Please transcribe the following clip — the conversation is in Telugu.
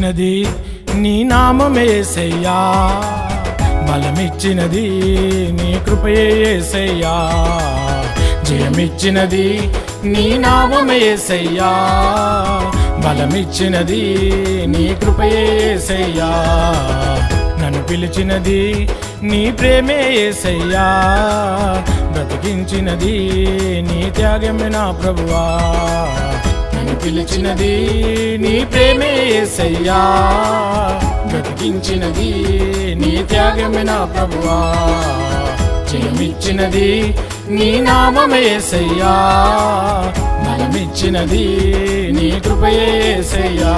జయమిచ్చినది నీ నామమే యేసయ్యా, బలమిచ్చినది నీ కృపయే యేసయ్యా. జయమిచ్చినది నీ నామమే యేసయ్యా, బలమిచ్చినది నీ కృపయే యేసయ్యా. నన్ను పిలిచినది నీ ప్రేమే యేసయ్యా, బ్రతికించినది నీ త్యాగమే నా ప్రభువా. నన్ను పిలిచినది నీ ప్రేమే యేసయ్యా, బ్రతికించినది నీ త్యాగమే నా ప్రభువా. జయమిచ్చినది నీ నామమే యేసయ్యా, బలమిచ్చినది నీ కృపయే యేసయ్యా.